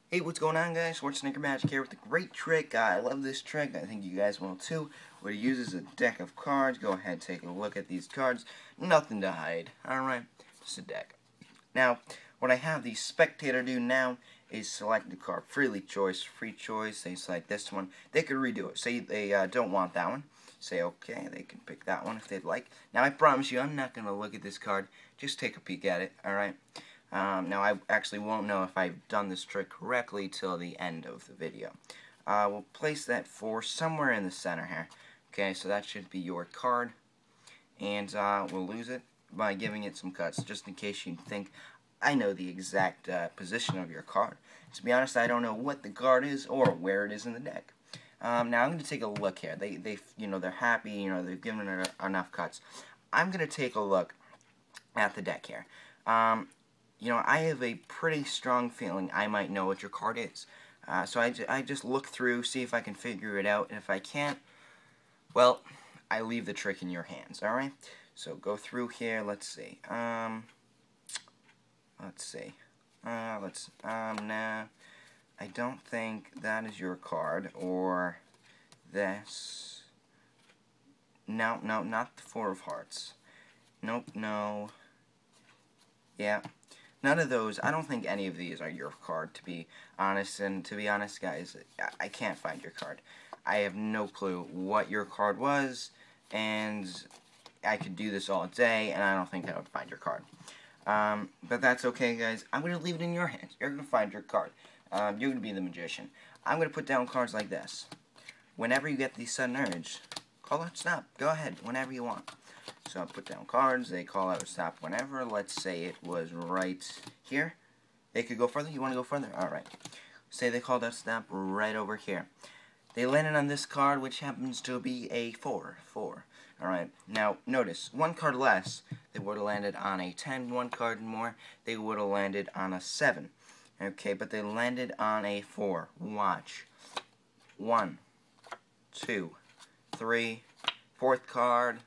Hey, what's going on, guys? Schwarzenegger Magic here with a great trick. I love this trick. I think you guys will too. What it uses a deck of cards. Go ahead, take a look at these cards. Nothing to hide. Alright, just a deck. Now, what I have the spectator do now is select the card. Free choice. They select this one. They could redo it. Say they don't want that one. Say okay, they can pick that one if they'd like. Now, I promise you, I'm not going to look at this card. Just take a peek at it, alright? Now I actually won't know if I've done this trick correctly till the end of the video. We'll place that 4 somewhere in the center here. Okay, so that should be your card. And we'll lose it by giving it some cuts, just in case you think I know the exact position of your card. To be honest, I don't know what the card is or where it is in the deck. Now I'm going to take a look here. They're happy. They've given it enough cuts. I'm going to take a look at the deck here. I have a pretty strong feeling I might know what your card is. So I just look through, see if I can figure it out, and if I can't, well, I leave the trick in your hands, alright? So go through here, let's see. Nah, I don't think that is your card, or this. No, not the 4 of Hearts. Nope, no. Yeah. None of those, I don't think any of these are your card, to be honest. And to be honest, guys, I can't find your card. I have no clue what your card was, and I could do this all day, and I don't think I would find your card. But that's okay, guys. I'm going to leave it in your hands. You're going to find your card. You're going to be the magician. I'm going to put down cards like this. Whenever you get the sudden urge, call out stop. Go ahead, whenever you want. So I put down cards, they call out stop whenever. Let's say it was right here. They could go further. You want to go further? Alright. Say they called out stop right over here. They landed on this card, which happens to be a 4. Alright. Now, notice, 1 card less, they would have landed on a 10. 1 card more, they would have landed on a 7. Okay, but they landed on a 4. Watch. 1, 2, 3, 4th card.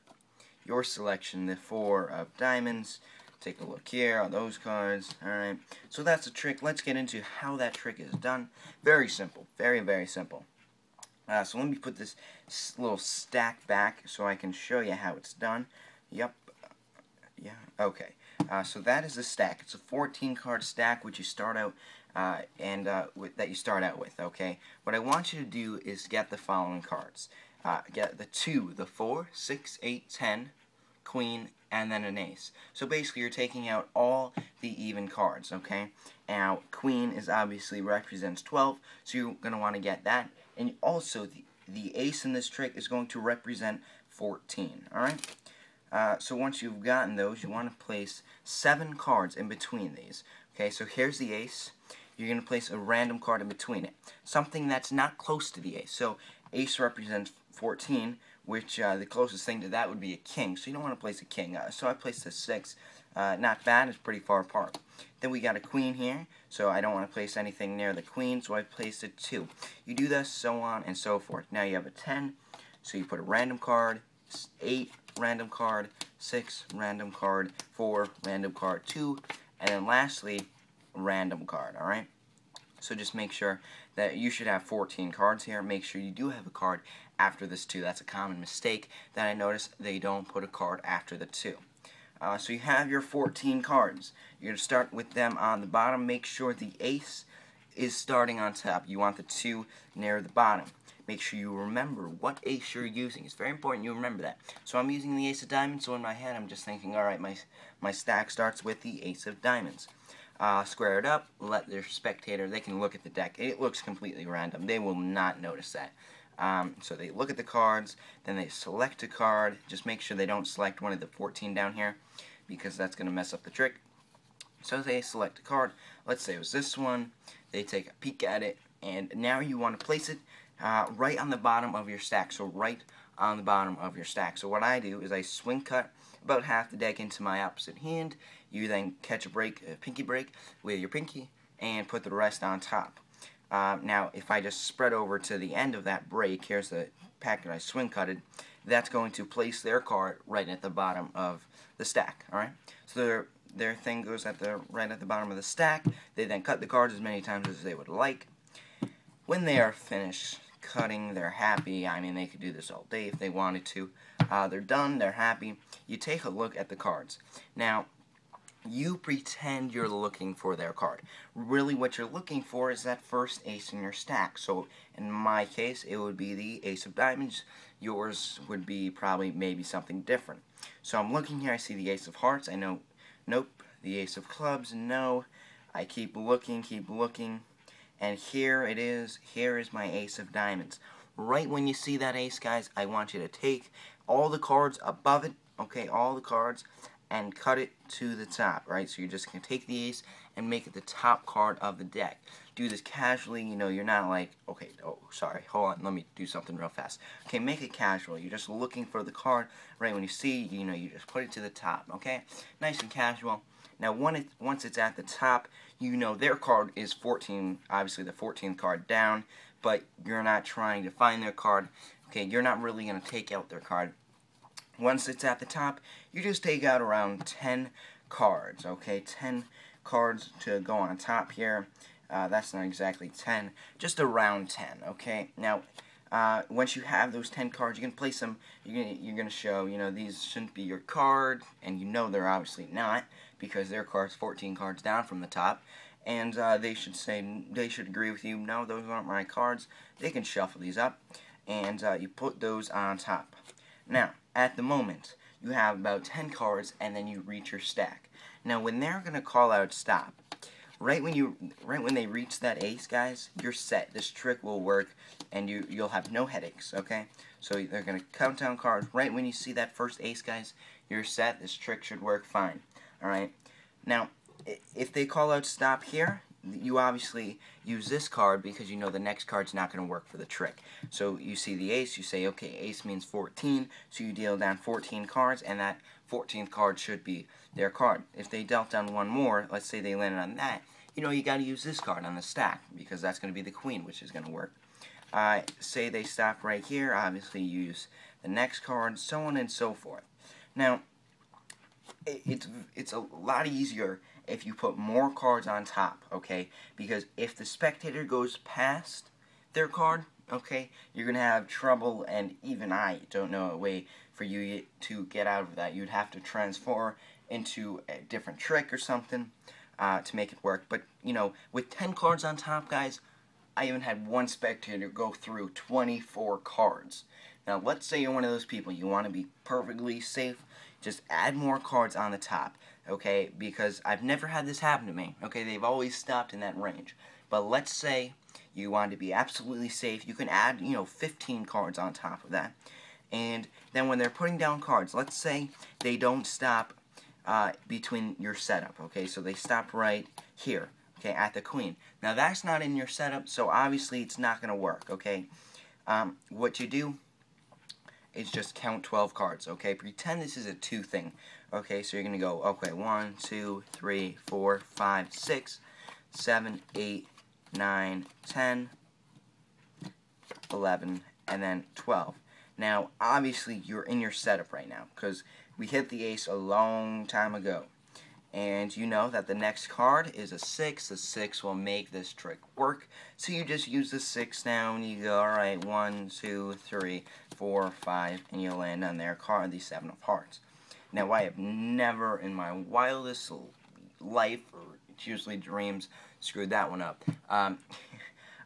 Your selection, the 4 of diamonds. Take a look here on those cards. Alright, so that's the trick. Let's get into how that trick is done. Very simple. Very, very simple. So let me put this little stack back so I can show you how it's done. Yep. Yeah, okay. So that is the stack. It's a 14-card stack which you start out that you start out with, okay? What I want you to do is get the following cards. Get the 2, the 4, 6, 8, 10, Queen, and then an ace. So basically you're taking out all the even cards, okay? Now, Queen is obviously represents 12, so you're going to want to get that. And also, the ace in this trick is going to represent 14, alright? So once you've gotten those, you want to place 7 cards in between these. Okay, so here's the ace. You're going to place a random card in between it. Something that's not close to the ace. So ace represents 14, which the closest thing to that would be a king. So you don't want to place a king. So I placed a 6. Not bad. It's pretty far apart. Then we got a queen here. So I don't want to place anything near the queen, so I placed a 2. You do this, so on and so forth. Now you have a 10. So you put a random card, 8 random card, 6 random card, 4 random card, 2, and then lastly, random card, alright? So just make sure that you should have 14 cards here. Make sure you do have a card after this 2. That's a common mistake that I noticed. They don't put a card after the 2. So you have your 14 cards. You're going to start with them on the bottom. Make sure the ace is starting on top. You want the 2 near the bottom. Make sure you remember what ace you're using. It's very important you remember that. So I'm using the ace of diamonds, so in my head I'm just thinking, alright, my stack starts with the ace of diamonds. Square it up, let their spectator, they can look at the deck. It looks completely random. They will not notice that. So they look at the cards, then they select a card. Just make sure they don't select one of the 14 down here, because that's going to mess up the trick. So they select a card. Let's say it was this one. They take a peek at it, and now you want to place it right on the bottom of your stack. So right on the bottom of your stack. So what I do is I swing cut about half the deck into my opposite hand. You then catch a pinky break with your pinky, and put the rest on top. Now, if I just spread over to the end of that break, here's the pack that I swing cutted, that's going to place their card right at the bottom of the stack, alright? So their thing goes right at the bottom of the stack. They then cut the cards as many times as they would like. When they are finished cutting, they're happy. I mean, they could do this all day if they wanted to. They're done, they're happy. You take a look at the cards. Now, you pretend you're looking for their card. Really, what you're looking for is that first ace in your stack. So, in my case, it would be the ace of diamonds. Yours would be probably maybe something different. So, I'm looking here. I see the ace of hearts. I know, nope. The ace of clubs, no. I keep looking, and here it is. Here is my ace of diamonds. Right when you see that ace, guys, I want you to take all the cards above it, okay, all the cards, and cut it to the top, right? So you're just going to take the ace and make it the top card of the deck. Do this casually, you know, you're not like, okay, oh, sorry, hold on, let me do something real fast. Okay, make it casual. You're just looking for the card, right? When you see, you know, you just put it to the top, okay? Nice and casual. Now, once it's at the top, you know their card is 14, obviously the 14th card down, but you're not trying to find their card. Okay, you're not really going to take out their card. Once it's at the top, you just take out around 10 cards, okay? 10 cards to go on top here. That's not exactly 10, just around 10, okay? Now, once you have those 10 cards, you can place them, you're going to show, you know, these shouldn't be your card, and you know they're obviously not, because their card's 14 cards down from the top, and they should agree with you, no, those aren't my cards. They can shuffle these up, and you put those on top. Now, at the moment, you have about 10 cards, and then you reach your stack. Now, when they're going to call out stop, right when they reach that ace, guys, you're set. This trick will work, and you'll have no headaches, okay? So they're going to count down cards. Right when you see that first ace, guys, you're set. This trick should work fine, all right? Now, if they call out stop here, you obviously use this card because you know the next card's not going to work for the trick. So you see the ace, you say, okay, ace means 14, so you deal down 14 cards, and that 14th card should be their card. If they dealt down one more, let's say they landed on that, you know you got to use this card on the stack because that's going to be the queen, which is going to work. Say they stop right here, obviously you use the next card, so on and so forth. Now, it's a lot easier if you put more cards on top, okay? Because if the spectator goes past their card, okay, you're going to have trouble, and even I don't know a way for you to get out of that. You'd have to transform into a different trick or something to make it work. But, you know, with 10 cards on top, guys, I even had one spectator go through 24 cards. Now, let's say you're one of those people. You want to be perfectly safe. Just add more cards on the top, okay? Because I've never had this happen to me, okay? They've always stopped in that range. But let's say you want to be absolutely safe. You can add, you know, 15 cards on top of that. And then when they're putting down cards, let's say they don't stop between your setup, okay? So they stop right here, okay, at the queen. Now, that's not in your setup, so obviously it's not going to work, okay? What you do is just count 12 cards, okay? Pretend this is a 2 thing, okay? So you're going to go, okay, 1, 2, 3, 4, 5, 6, 7, 8, 9, 10, 11, and then 12. Now, obviously, you're in your setup right now, because we hit the ace a long time ago. And you know that the next card is a 6. The 6 will make this trick work. So you just use the 6 now, and you go, alright, 1, 2, 3, 4, 5, and you land on their card, the 7 of hearts. Now, I have never in my wildest life, or it's usually dreams, screwed that one up. I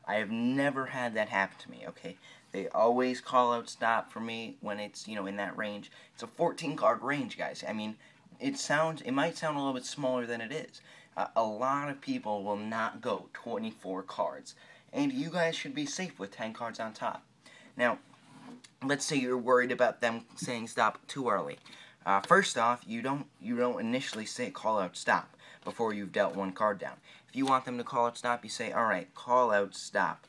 have never had that happen to me, okay? They always call out stop for me when it's, you know, in that range. It's a 14-card range, guys. I mean, it might sound a little bit smaller than it is. A lot of people will not go 24 cards. And you guys should be safe with 10 cards on top. Now, let's say you're worried about them saying stop too early. First off, you don't initially say call out stop before you've dealt one card down. If you want them to call out stop, you say, alright, call out stop.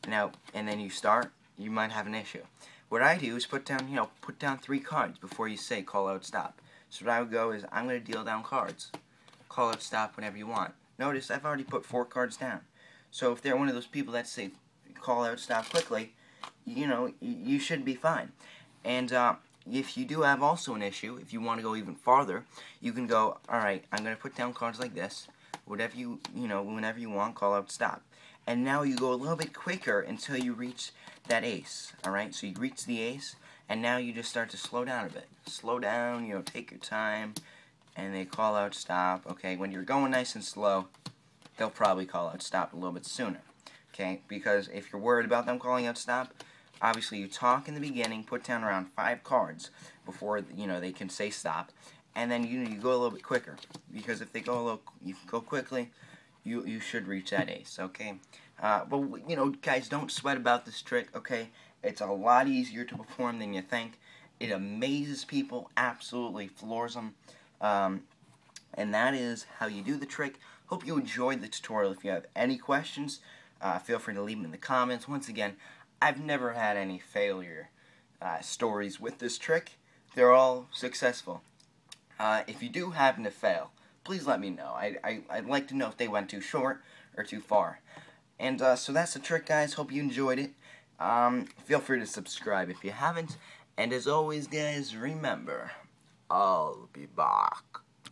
Now, and then you start, you might have an issue. What I do is put down 3 cards before you say call out stop. So what I would go is, I'm going to deal down cards. Call out stop whenever you want. Notice, I've already put 4 cards down. So if they're one of those people that say, call out stop quickly, you know, you should be fine. And if you do have also an issue, if you want to go even farther, you can go, alright, I'm going to put down cards like this. Whatever whenever you want, call out stop. And now you go a little bit quicker until you reach that ace. Alright, so you reach the ace, and now you just start to slow down a bit. Slow down, take your time, and they call out stop. Okay, when you're going nice and slow, they'll probably call out stop a little bit sooner. Okay, because if you're worried about them calling out stop, obviously you talk in the beginning, put down around 5 cards before they can say stop, and then you go a little bit quicker, because if they go quickly, you should reach that ace. Okay, but guys, don't sweat about this trick. Okay, it's a lot easier to perform than you think. It amazes people, absolutely floors them, and that is how you do the trick. Hope you enjoyed the tutorial. If you have any questions, feel free to leave them in the comments. Once again, I've never had any failure stories with this trick. They're all successful. If you do happen to fail, please let me know. I'd like to know if they went too short or too far. And so that's the trick, guys. Hope you enjoyed it. Feel free to subscribe if you haven't. And as always, guys, remember, I'll be back.